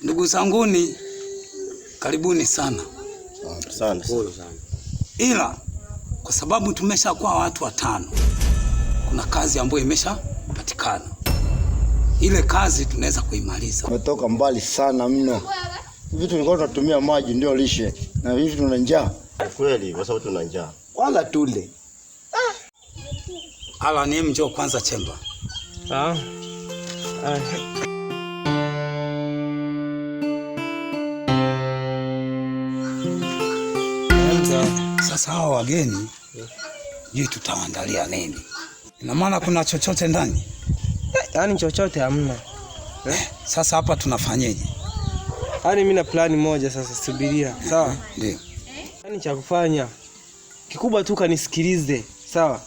Ndugu zanguni, karibuni sana. Sana. Ila kwa sababu tumeshakuwa watu 5, kuna kazi ambayo imeshapatikana. Ile kazi tunaweza kuimaliza. Tumetoka mbali sana mno. Hivi tulikuwa tunatumia maji ndio lishe. Na hivi tuna njaa. Kweli, kwa sababu tuna njaa. Kwanza tule. Ala, ni njoo kwanza chemba. Sasa hawa wageni juu tutawaandalia nini? Ina maana kuna chochote ndani? Yaani chochote hamna. Sasa hapa tunafanyeje? Yaani mimi na plani moja sasa, subiria. Sawa? Ndio. Yaani cha kufanya kikubwa tu kanisikilize, sawa?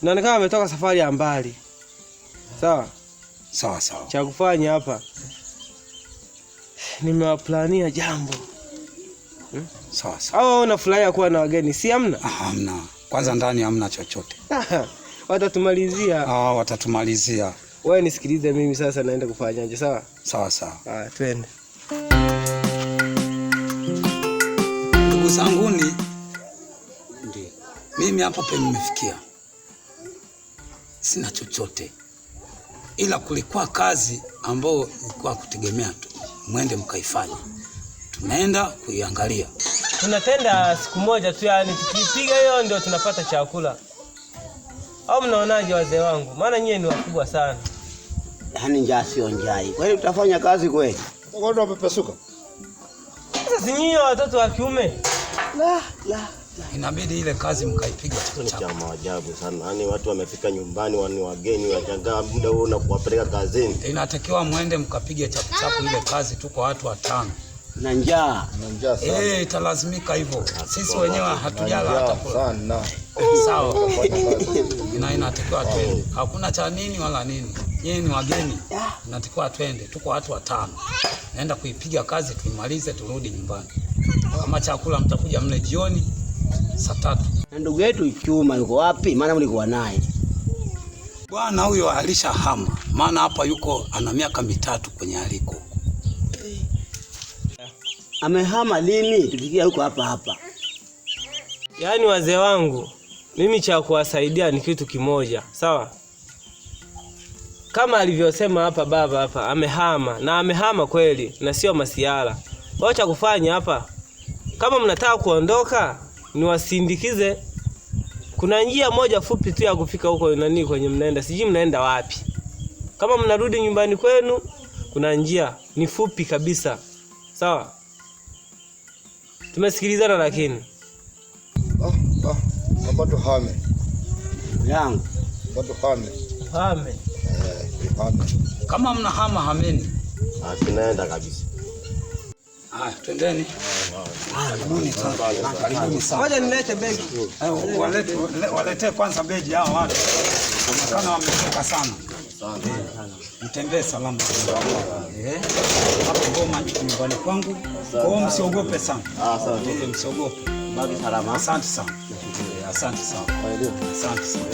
Naonekana ametoka safari ya mbali. Sawa? Sawa sawa. Cha kufanya hapa nimewaplania jambo. Sawa sawa. Au unafurahia kuwa na wageni? Si hamna? Hamna. Kwanza ndani hamna chochote. Watatumalizia. Watatumalizia. Wewe nisikilize mimi sasa, naenda kufanyaje, sawa? Sawa sawa. Twende. Ndugu zanguni, ndio. Mimi hapa pe nimefikia. Sina chochote. Ila kulikuwa kazi ambayo ilikuwa kutegemea tu mwende mkaifanya. Tunaenda kuiangalia. Tunatenda siku moja tu, yani tukipiga hiyo ndio tunapata chakula. Au mnaonaje wazee wangu? Maana nyinyi ni wakubwa sana. Yaani njaa sio njai. Kwani tutafanya kazi kweli? Kwa nini wapepesuka? Sasa si nyinyi watoto wa kiume? La. Inabidi ile kazi mkaipiga cha maajabu sana. Yaani watu wamefika nyumbani, wani wageni wajangaa muda huo na kuwapeleka kazini. Inatakiwa muende mkapige chapu ile kazi, tuko watu 5. Na njaa sana. Italazimika hivyo. Sisi wenyewe hatujala hata sana. Sawa. Inatakiwa twende. Hakuna cha nini wala nini. Nyinyi ni wageni. Inatakiwa twende. Tuko watu 5. Naenda kuipiga kazi tuimalize turudi nyumbani. Kama chakula mtakuja mle jioni saa 3. Na ndugu yetu Chuma yuko wapi? Maana mlikuwa naye. Bwana huyo alishahama. Maana hapa yuko ana miaka 3 kwenye aliko. Amehama lini? Tufikia huko hapa. Yaani wazee wangu, mimi cha kuwasaidia ni kitu kimoja, sawa? Kama alivyosema hapa baba hapa, amehama na amehama kweli na sio masiala. Wacha kufanya hapa. Kama mnataka kuondoka, niwasindikize. Kuna njia moja fupi tu ya kufika huko kwenye mnaenda. Sijui mnaenda wapi. Kama mnarudi nyumbani kwenu, kuna njia ni fupi kabisa. Sawa? Tumesikilizana lakini. Watu hame. Yangu. Watu hame. Hame. Kama mnahama hameni. Tunaenda kabisa. Twendeni. Karibuni sana. Ngoja nilete begi. Walete kwanza begi hao watu. Kana wametoka sana. Mtembee salama. Hapo Goma nyumbani kwangu. Kwa msiogope sana. Sawa. Msiogope. Baki salama. Asante sana. Asante sana. Asante sana.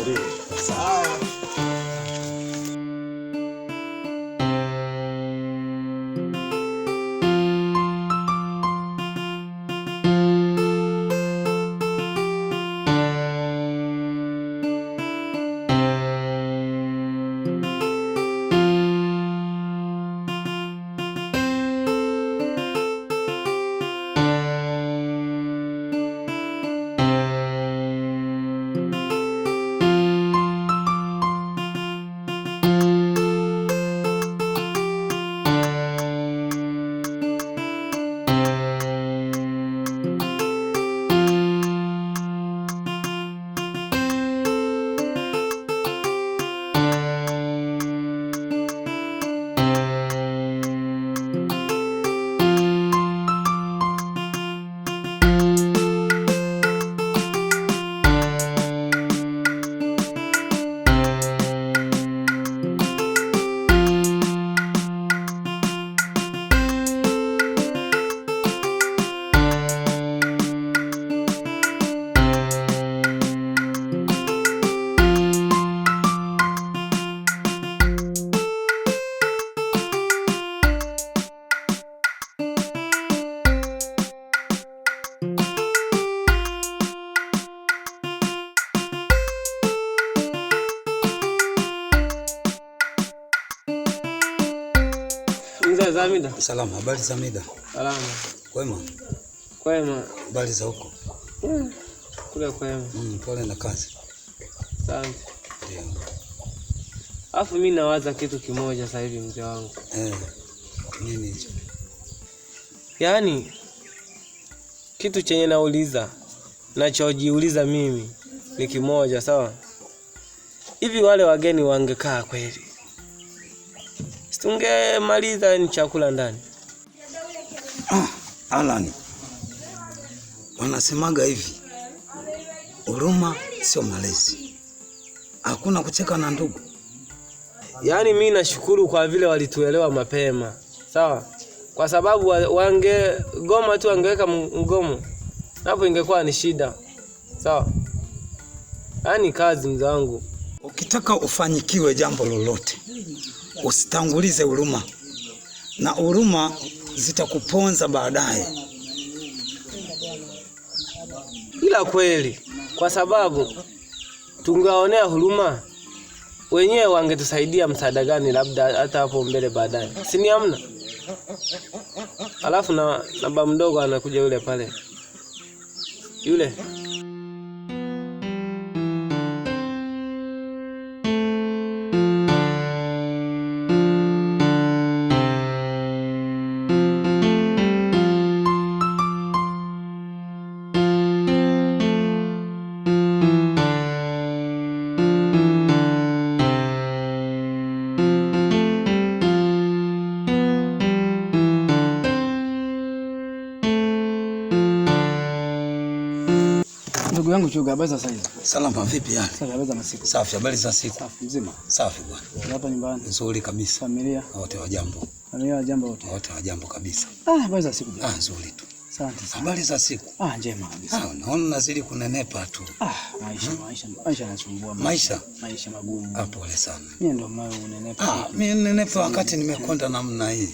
mzee Zamida. Salama, habari za mida? Salama. Kwema? Kwema. Habari za huko? Kule kwema. Pole na kazi. Asante. Ndio. Alafu mimi nawaza kitu kimoja sasa hivi mzee wangu. Nini hicho? Yaani kitu chenye nauliza, nachojiuliza mimi ni kimoja, sawa? Hivi wale wageni wangekaa kweli, situngemaliza ni chakula ndani? Alan, wanasemaga hivi, huruma sio malezi. Hakuna kucheka na ndugu. Yaani mimi nashukuru kwa vile walituelewa mapema, sawa? Kwa sababu wangegoma tu, wangeweka mgomo, hapo ingekuwa ni shida, sawa? Yaani kazi mzee wangu, ukitaka ufanyikiwe jambo lolote, usitangulize huruma, na huruma zitakuponza baadaye. Ila kweli, kwa sababu tungewaonea huruma, wenyewe wangetusaidia msaada gani labda hata hapo mbele baadaye. Si ni hamna? Alafu na baba mdogo anakuja yule pale. Yule ndugu yangu Chuga, habari za sasa hivi? Salama, vipi yani? Safi, habari za masiku? Safi, habari za siku? Safi, mzima. Safi bwana. Hapa nyumbani? Nzuri kabisa. Familia? Wote wajambo. Familia wajambo wote? Wote wajambo kabisa. Habari za siku? Nzuri tu. Asante sana. Habari za siku? Njema kabisa. Naona nazidi kunenepa tu. Maisha yanasumbua. Maisha magumu. Pole sana. Mimi ndo mimi unenepa. Mimi nenepa wakati nimekonda namna hii.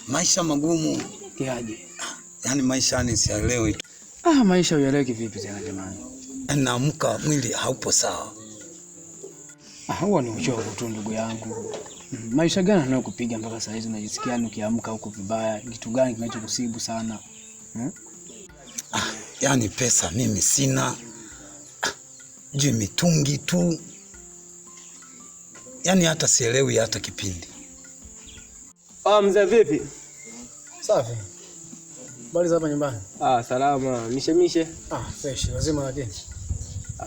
Maisha magumu. Kiaje? Yaani maisha ni sielewi. Maisha ueleweki vipi tena jamani? Naamka mwili haupo sawa. Huo ni uchovu tu ndugu yangu. Maisha gani yanayokupiga mpaka saa hizi unajisikia ukiamka huko vibaya? Kitu gani kinachokusibu sana? Yaani pesa mimi sina. Juu mitungi tu. Yaani hata sielewi hata kipindi. Mzee vipi? Safi. Habari za hapa nyumbani? Salama. Mishe. Fresh. Wazima lakini?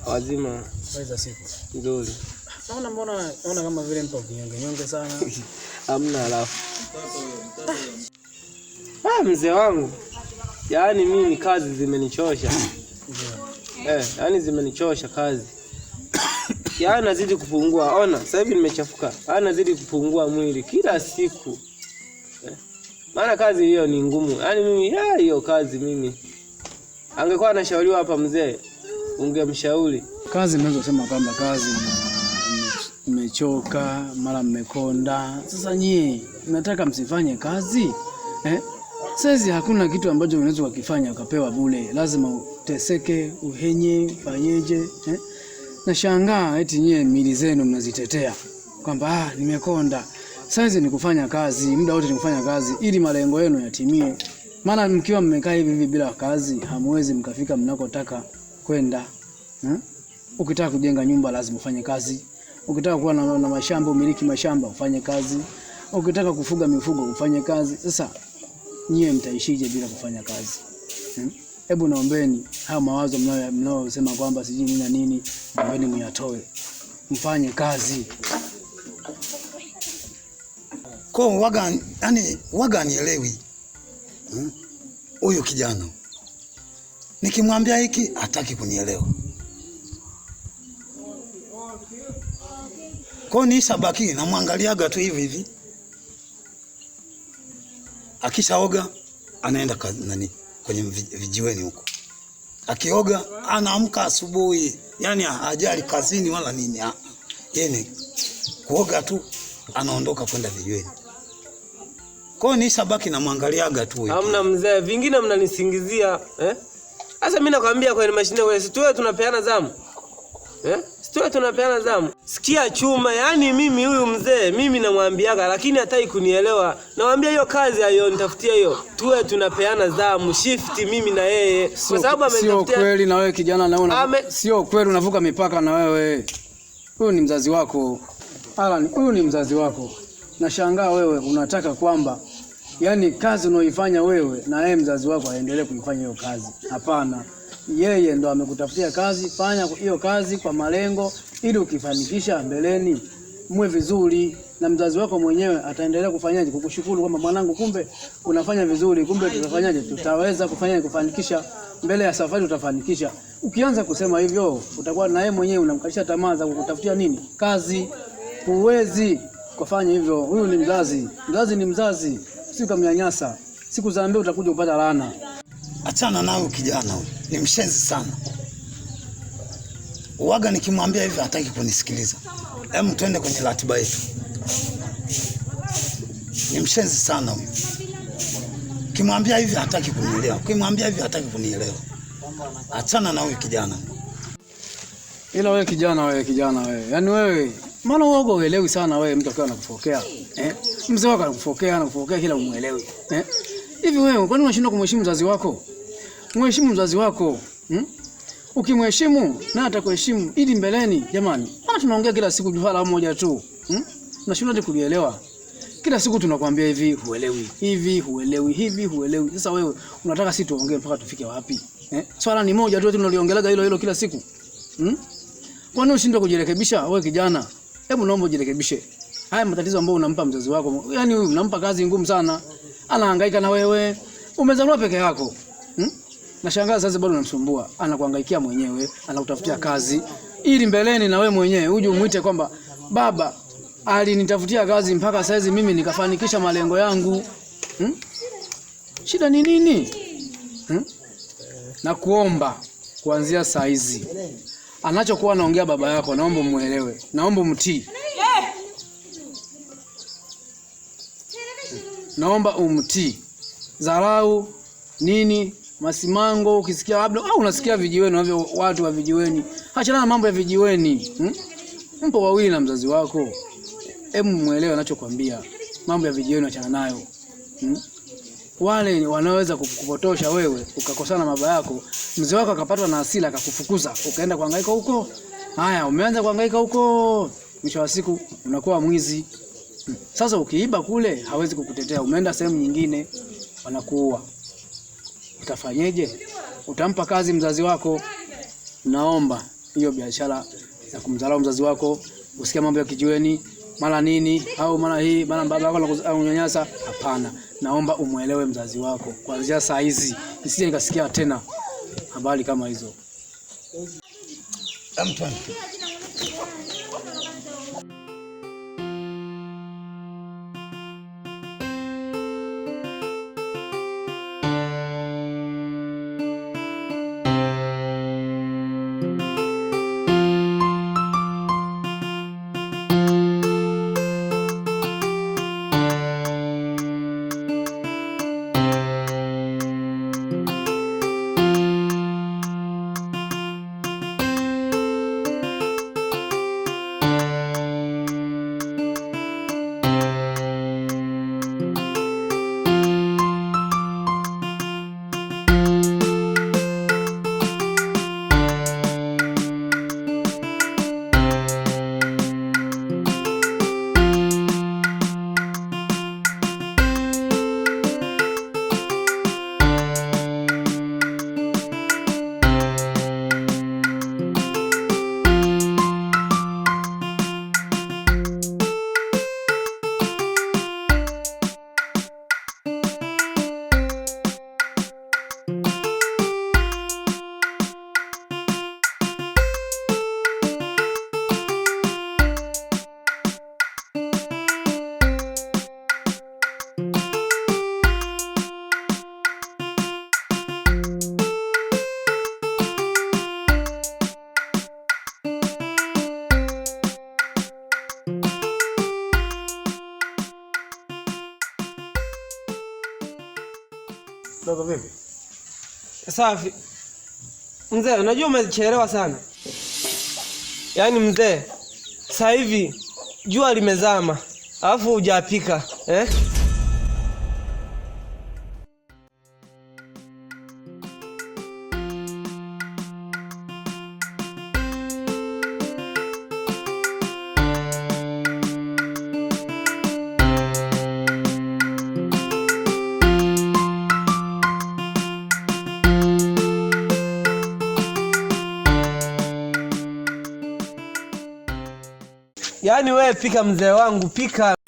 Wazima. Habari za siku? Nzuri. Naona kama vile mpo kinyonge sana. Hamna alafu. Mzee wangu. Yaani mimi kazi zimenichosha. Yaani zimenichosha kazi. Yaani nazidi kupungua. Ona, sasa hivi nimechafuka. Nazidi kupungua mwili kila siku. Maana kazi hiyo ni ngumu. Yaani mimi hiyo kazi mimi. Angekuwa anashauriwa hapa mzee, ungemshauri. Kazi mnazosema kwamba kazi mmechoka, mara mmekonda. Sasa nyie mnataka msifanye kazi? Sasa hakuna kitu ambacho unaweza kukifanya ukapewa bure. Lazima uteseke, uhenye, fanyeje, Nashangaa eti nyie mili zenu mnazitetea kwamba nimekonda. Sasa ni kufanya kazi, muda wote ni kufanya kazi ili malengo yenu yatimie. Maana mkiwa mmekaa hivi bila kazi, hamwezi mkafika mnakotaka kwenda. Ukitaka kujenga nyumba lazima ufanye kazi. Ukitaka kuwa na mashamba, umiliki mashamba, ufanye kazi. Ukitaka kufuga mifugo, ufanye kazi. Sasa nyie mtaishije bila kufanya kazi? Hebu naombeni haya mawazo mnaosema kwamba sijui nini na nini, naombeni myatoe. Mfanye kazi. Kwa waga nielewi. Huyu kijana. Nikimwambia hiki hataki kunielewa. Kwa nishabaki namwangaliaga tu hivi. Akishaoga anaenda kwenye vijiweni huko. Akioga anaamka asubuhi. Yaani hajali kazini wala nini. Yeye kuoga tu anaondoka kwenda vijiweni. Kwa nishabaki namwangaliaga tu hivi. Hamna mzee, vingine mnanisingizia, Sasa mimi nakwambia kwenye mashine wewe, si tuwe tunapeana zamu. Sio tunapeana zamu. Sikia Chuma, yani mimi huyu mzee mimi namwambiaga lakini hataki kunielewa. Namwambia hiyo kazi hiyo nitafutia hiyo. Tuwe tunapeana zamu, shift mimi na yeye. Kwa sababu amenitafutia. Sio kweli na wewe kijana na sio kweli unavuka mipaka na wewe. Huyu ni mzazi wako. Alan, huyu ni mzazi wako. Nashangaa wewe unataka kwamba yani kazi unaoifanya wewe na yeye mzazi wako aendelee kuifanya hiyo kazi. Hapana. Yeye ndo amekutafutia kazi, fanya hiyo kazi kwa malengo ili ukifanikisha mbeleni muwe vizuri, na mzazi wako mwenyewe ataendelea kufanyaje kukushukuru kwamba mwanangu, kumbe unafanya vizuri, kumbe tutafanyaje, tutaweza kufanikisha mbele ya safari, utafanikisha. Ukianza kusema hivyo utakuwa na yeye mwenyewe unamkatisha tamaa za kukutafutia nini kazi. Huwezi kufanya hivyo. Huyu ni mzazi, mzazi ni mzazi, si kumnyanyasa. Siku za mbele utakuja kupata laana. Achana nao kijana huyu. Ni mshenzi sana. Uwaga nikimwambia hivi hataki kunisikiliza. Hebu twende kwenye ratiba yetu. Ni mshenzi sana huyu. Kimwambia hivi hataki kunielewa. Kimwambia hivi hataki kunielewa. Achana na huyu kijana. Ila wewe kijana wewe. Yaani wewe maana uoga uelewi sana wewe, mtu akiwa anakufokea. Mzee wako anakufokea kila umuelewi. Hivi wewe kwani unashindwa kumheshimu mzazi wako? Mheshimu mzazi wako. Ukimheshimu na atakuheshimu ili mbeleni. Jamani, maana tunaongea kila siku juhala moja tu. Unashindwa kulielewa. Kila siku tunakwambia hivi huelewi. Hivi huelewi. Sasa wewe unataka sisi tuongee mpaka tufike wapi? Swala ni moja tu tunaliongelea hilo kila siku. Kwani unashindwa kujirekebisha wewe kijana? Hebu naomba ujirekebishe. Haya matatizo ambayo unampa mzazi wako, yani unampa kazi ngumu sana. Anahangaika na wewe. Umezaliwa peke yako. Nashangaa sasa bado unamsumbua. Anakuhangaikia mwenyewe, anakutafutia kazi ili mbeleni na wewe mwenyewe uje umuite kwamba baba alinitafutia kazi mpaka saizi mimi nikafanikisha malengo yangu. Shida ni nini? Na kuomba kuanzia saa hizi anachokuwa anaongea baba yako naomba muelewe, naomba mtii. Naomba umtii. Dharau nini? Masimango ukisikia labda au unasikia vijiweni wavyo watu wa vijiweni. Achana na mambo ya vijiweni. Mpo wawili na mzazi wako. Hebu muelewe anachokuambia. Mambo ya vijiweni achana nayo. Wale wanaweza kukupotosha wewe ukakosana na baba yako, mzee wako akapatwa na hasira akakufukuza, ukaenda kuhangaika huko. Haya, umeanza kuhangaika huko. Mwisho wa siku unakuwa mwizi. Sasa ukiiba kule hawezi kukutetea. Umeenda sehemu nyingine wanakuua. Utafanyeje? Utampa kazi mzazi wako. Naomba hiyo biashara ya kumdharau mzazi wako, usikia mambo ya kijiweni, mara nini au mara hii, mara baba yako anakunyanyasa, hapana. Naomba umuelewe mzazi wako kuanzia saa hizi. Nisije nikasikia tena habari kama hizo. Dogo vipi? Safi. Mzee, unajua umechelewa sana. Yaani mzee, sasa hivi jua limezama, alafu hujapika Yaani wewe pika mzee wangu, pika.